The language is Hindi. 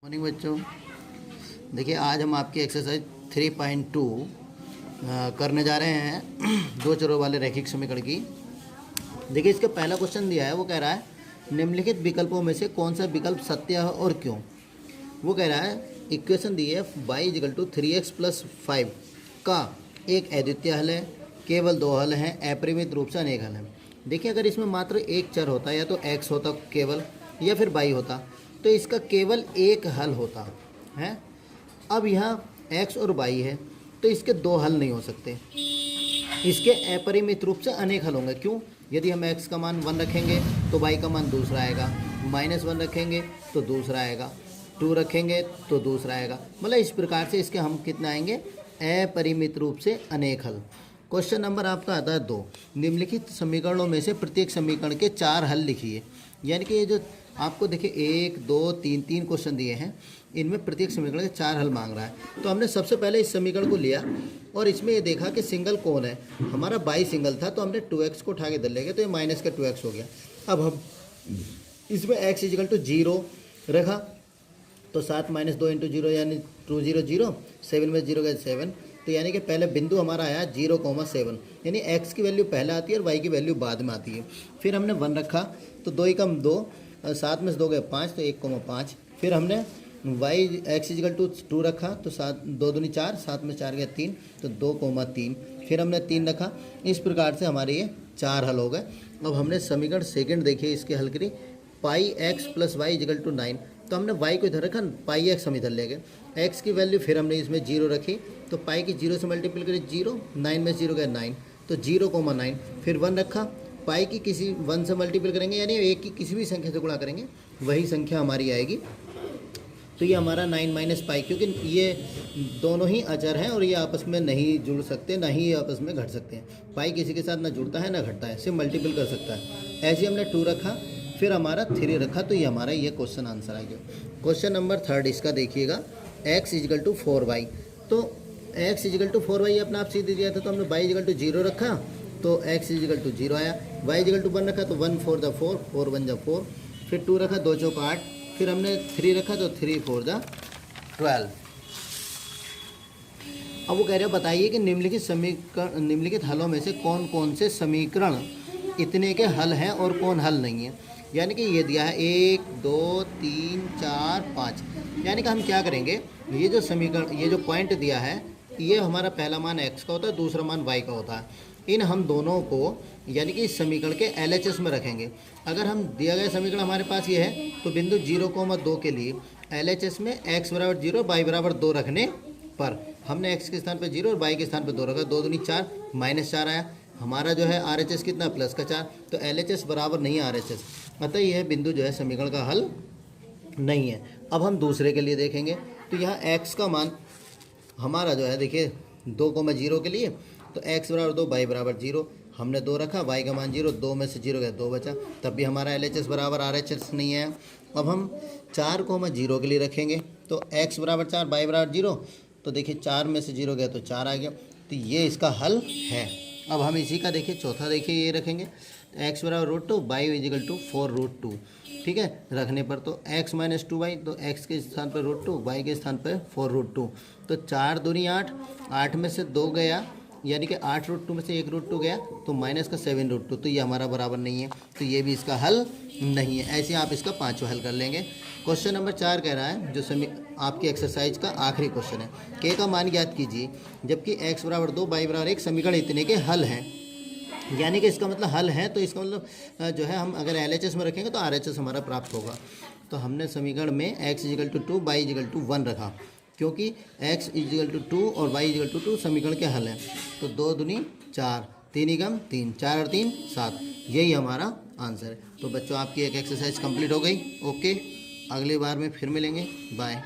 मॉर्निंग बच्चों, देखिए आज हम आपकी एक्सरसाइज 3.2 करने जा रहे हैं दो चरों वाले रैखिक समीकरण की। देखिए इसका पहला क्वेश्चन दिया है, वो कह रहा है निम्नलिखित विकल्पों में से कौन सा विकल्प सत्य है और क्यों। वो कह रहा है इक्वेशन दी है y = 3x + 5 का एक अद्वितीय हल है, केवल दो हल हैं, अपरिमित रूप से अनेक हल हैं। देखिए अगर इसमें मात्र एक चर होता या तो x होता केवल या फिर y होता तो इसका केवल एक हल होता है। अब यहाँ x और y है तो इसके दो हल नहीं हो सकते, इसके अपरिमित रूप से अनेक हल होंगे। क्यों? यदि हम x का मान 1 रखेंगे तो y का मान दूसरा आएगा, -1 रखेंगे तो दूसरा आएगा, 2 रखेंगे तो दूसरा आएगा। मतलब इस प्रकार से इसके हम कितना आएंगे, अपरिमित रूप से अनेक हल। क्वेश्चन नंबर आपका आता है 2, निम्नलिखित समीकरणों में से प्रत्येक समीकरण के 4 हल लिखिए। यानी कि ये जो आपको देखिए 1 2 3 क्वेश्चन दिए हैं, इनमें प्रत्येक समीकरण के 4 हल मांग रहा है। तो हमने सबसे पहले इस समीकरण को लिया और इसमें ये देखा कि सिंगल कौन है, हमारा y सिंगल था तो हमने 2x को उठा के इधर ले गए तो ये माइनस का 2x हो गया। अब हम इसमें x = 0 रखा तो 7 - 2 × 0 यानी 2 0 0, 7 में 0 गए 7, तो यानी कि पहले बिंदु हमारा आया 0,7, यानी x की वैल्यू पहले आती है और y की वैल्यू बाद में आती है। फिर हमने 1 रखा तो 2 × 2, 7 में से 2 गए 5 तो 1,5। फिर हमने x = 2 रखा तो 2 दूनी 4, 7 में 4 गया 3 तो 2,3। फिर हमने 3 रखा। इस प्रकार से हमारे ये 4 हल हो गए। अब हमने समीकरण सेकंड देखिए इसके हल करी, πx + y = 9, तो हमने y को इधर रखा, πx हम इधर ले गए। x की वैल्यू फिर हमने इसमें 0 रखी तो पाई की 0 से मल्टीपल करी 0, 9 में 0 गए 9 तो 0,9। फिर 1 रखा, पाई की किसी 1 से मल्टीपल करेंगे यानी एक की किसी भी संख्या से गुणा करेंगे वही संख्या हमारी आएगी। तो ये हमारा 9 - पाई, क्योंकि ये दोनों ही अचर हैं और ये आपस में नहीं जुड़ सकते, ना ही आपस में घट सकते हैं। पाई किसी के साथ ना जुड़ता है ना घटता है, सिर्फ मल्टीपल कर सकता है। ऐसे हमने 2 रखा, फिर हमारा 3 रखा, तो ये हमारा ये क्वेश्चन आंसर आ गया। क्वेश्चन नंबर 3 इसका देखिएगा, x = 4y, तो x = 4y अपना आप सीधे दिया था तो हमने y = 0 रखा तो x = 0 आया, y = 1 रखा तो 1 4 × 4, 4 1 × 4, फिर 2 रखा 2 चौक 8, फिर हमने 3 रखा तो 3 4 × 12। अब वो कह रहे हैं बताइए कि निम्नलिखित हलों में से कौन कौन से समीकरण इतने के हल हैं और कौन हल नहीं है। यानी कि ये दिया है 1 2 3 4 5, यानी कि हम क्या करेंगे, ये जो समीकरण, ये जो पॉइंट दिया है, ये हमारा पहला मान x का होता है, दूसरा मान y का होता है। इन हम दोनों को यानी कि इस समीकरण के LHS में रखेंगे। अगर हम दिया गया समीकरण हमारे पास ये है तो बिंदु 0,2 के लिए LHS में x = 0 y = 2 रखने पर हमने x के स्थान पर 0 और y के स्थान पर 2 रखा, 2 दूनी 4, -4 आया। हमारा जो है RHS कितना, प्लस का 4, तो LHS बराबर नहीं है RHS, अतः यह बिंदु जो है समीकरण का हल नहीं है। अब हम दूसरे के लिए देखेंगे तो यहाँ x का मान हमारा जो है देखिए 2,0 के लिए तो x = 2 y = 0, हमने 2 रखा, y का मान 0, 2 में से 0 गया 2 बचा, तब भी हमारा LHS बराबर RHS नहीं है। अब हम 4,0 के लिए रखेंगे तो x = 4 y = 0, तो देखिए 4 में से 0 गया तो 4 आ गया, तो ये इसका हल है। अब हम इसी का देखिए चौथा देखिए ये रखेंगे, x = √2 y = 4√2, ठीक है, रखने पर तो x - 2y, तो x के स्थान पर √2, y के स्थान पर 4√2, तो 4 दूनी 8, 8 में से 2 गया यानी कि 8√2 में से 1 √2 गया तो माइनस का 7√2, तो ये हमारा बराबर नहीं है, तो ये भी इसका हल नहीं है। ऐसे आप इसका 5वां हल कर लेंगे। क्वेश्चन नंबर 4 कह रहा है, जो आपकी एक्सरसाइज का आखिरी क्वेश्चन है, k का मान ज्ञात कीजिए जबकि x = 2 y = 1 समीकरण इतने के हल हैं। यानी कि इसका मतलब हल है, तो इसका मतलब जो है हम अगर LHS में रखेंगे तो RHS हमारा प्राप्त होगा। तो हमने समीकरण में x = 2 y = 1 रखा, क्योंकि x = 2 और y = 2 समीकरण के हल हैं। तो 2 दूनी 4, 3 × 3, 4 और 3 7, यही हमारा आंसर है। तो बच्चों आपकी एक एक्सरसाइज कंप्लीट हो गई। ओके, अगली बार में फिर मिलेंगे, बाय।